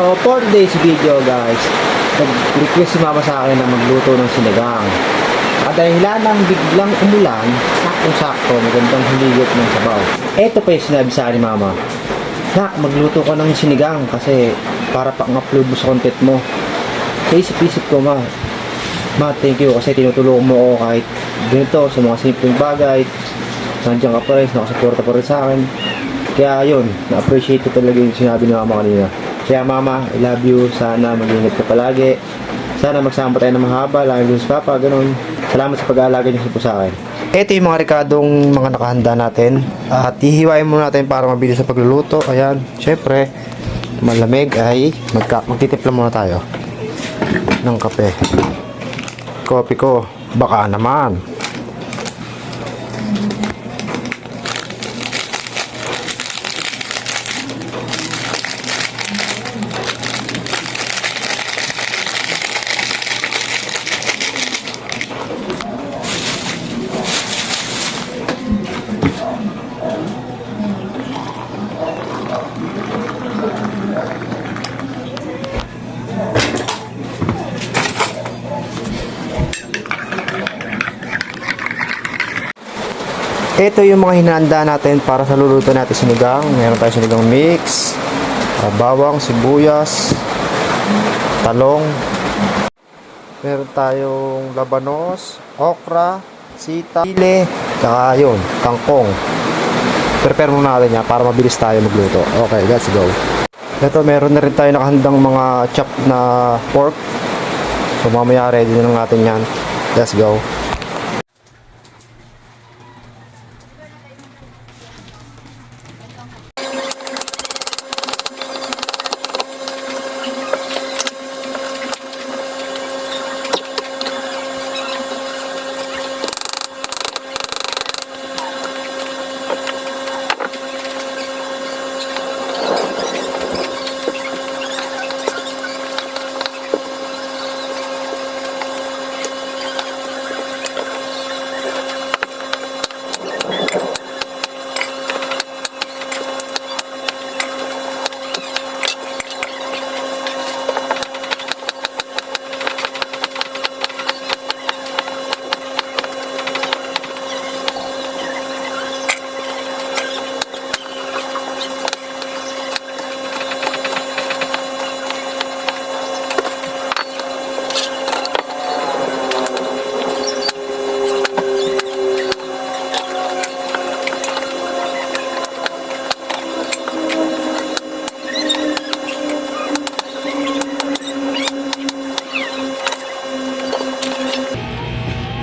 So for today's video guys, nag-request si mama sa akin na magluto ng sinigang. At dahil ng biglang umulan, saktong-sakto, magandang huligot ng sabaw. Eto pa yung sinabi sa akin ni mama, Nak, magluto ko ng sinigang kasi para pang-upload mo sa content mo. Sa isip-isip ko ma, thank you kasi tinutulungan mo ako kahit ganito sa mga simpleng bagay. Nandiyan ka pa rin, nakasuporta pa rin sa akin. Kaya yun, na-appreciate ko talaga yung sinabi ni mama kanina. Kaya mama, I love you. Sana mag-ingat ka palagi. Sana magsama tayo ng mahaba, lagi sa papa, ganun. Salamat sa pag-aalaga niyo sa akin. Ito yung mga rekadong mga nakahanda natin. At hihiwain muna natin para mabilis sa pagluluto. Ayan, syempre, malamig ay magtitimpla muna tayo ng kape. Kopi ko, baka naman. Ito yung mga hinahanda natin para sa luluto natin sinigang. Meron tayo sinigang mix, bawang, sibuyas, talong. Meron tayong labanos, okra, sita, chile, saka yun, kangkong. Prepare muna natin yan para mabilis tayo magluto. Okay, let's go. Ito, meron na rin tayo nakahandang mga chop na pork. So mamaya ready na lang natin yan. Let's go.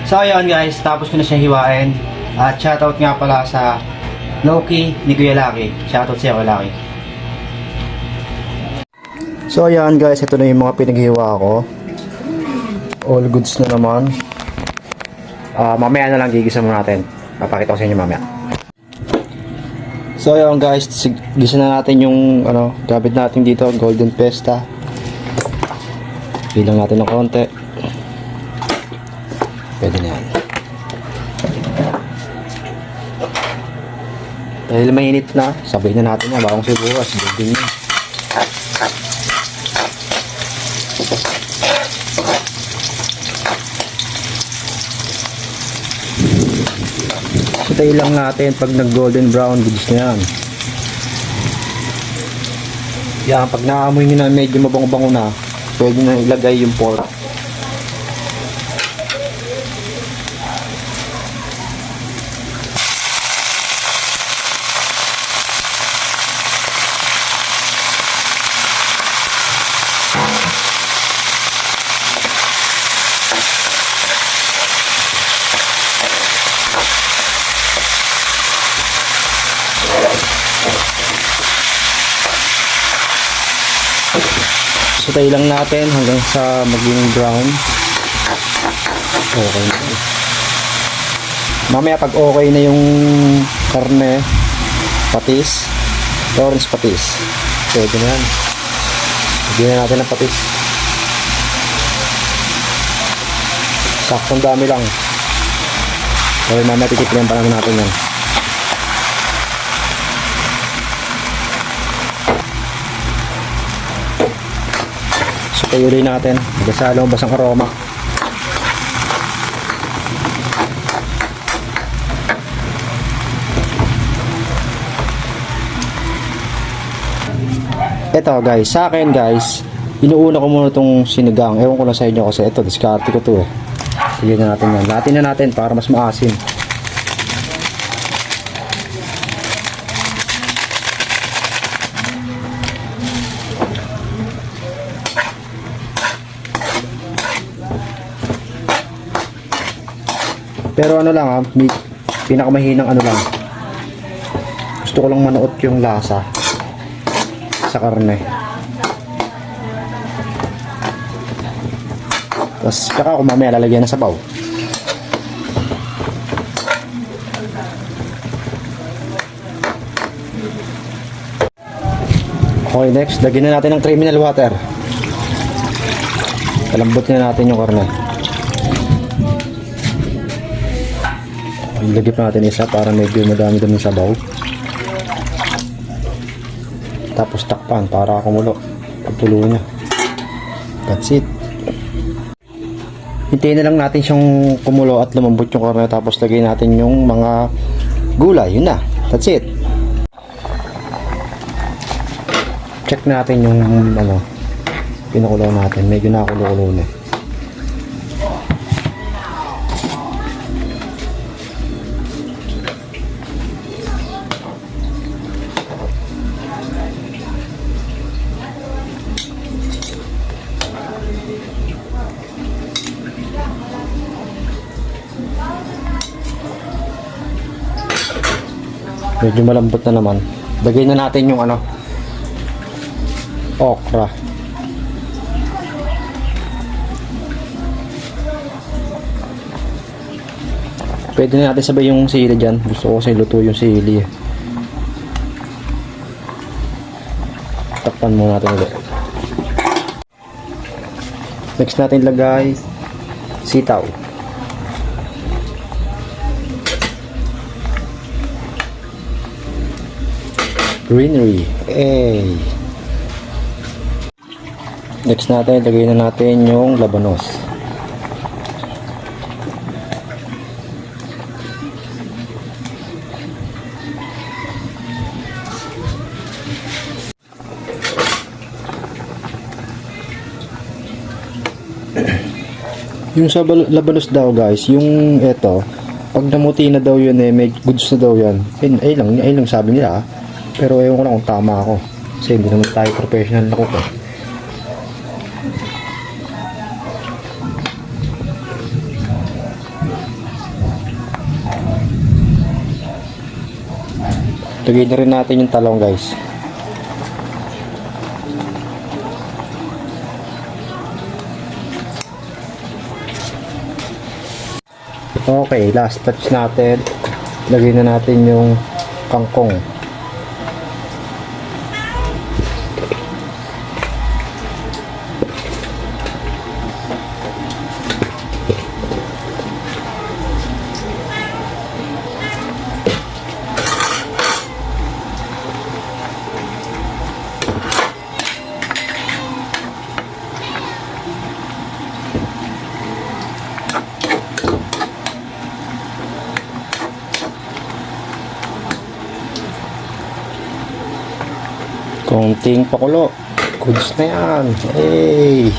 So ayun guys, tapos ko na siya hiwain. At shoutout nga pala sa Loki ni Kuya Lucky. Shoutout siya Kuya Lucky. So ayan guys, ito na yung mga pinaghiwa ko. All goods na naman. Mamaya na lang gigisa muna natin. Papakita ko sa inyo mamaya. So ayan guys, gisa na natin yung gamit natin dito, Golden Pesta. Bilang natin ng konti. Pwede na yan. Dahil mainit na, sabay na natin yan. Bawang sibuyas, building yun. Sutay lang natin pag nag golden brown, goods na yan. Yan, pag naamoy nyo na medyo mabango-bango na, pwede na ilagay yung pork. Sutay lang natin hanggang sa maging brown. Okay na. Mamaya pag okay na yung karne, patis, orange patis, pwede na yan. Lagyan na natin ng patis. Saktong dami lang. Kaya mamaya titiplayan pa naman natin yan. Tuyulin natin. Magkasalo ang basang aroma. Ito guys, sa akin guys, inuuna ko muna itong sinigang. Ewan ko lang sa inyo kasi ito, diskarte ko to eh. Tignan na natin yan. Latin na natin para mas maasim. Pero ano lang ha, pinakamahinang ano lang. Gusto ko lang manuot yung lasa sa karne. Tapos tsaka ako mamaya lalagyan ng sabaw. Okay, next, lagyan na natin ng criminal water. Kalambot na natin yung karne. Ilagay pa natin isa para medyo madami-dami sabaw. Tapos takpan para kumulo. Pagtulo niya. That's it. Hintayin na lang natin siyang kumulo at lumambot yung karne. Tapos lagay natin yung mga gulay. Yun na. That's it. Check natin yung ano, pinakulaw natin. Medyo nakakulo-kulo na. Medyo malambot na naman. Lagay na natin yung ano, okra. Pwede na natin sabay yung sili dyan. Gusto ko kasi luto yung sili. Takpan muna natin ulit. Next natin lagay sitaw. Greenery. Hey. Next natin, lagay na natin yung labanos. Yung sa labanos daw guys, yung eto, pag namuti na daw yun eh, may goods na daw yan. Ay lang sabi nila. Pero ewan ko lang kung tama ako. Kasi hindi naman tayo professional na cook eh. Lagay na rin natin yung talong guys. Okay, last touch natin. Lagay na natin yung kangkong. Konting pakulo. Goods na yan. Hey!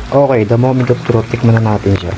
Okay, the moment of truth. Tikman na natin siya.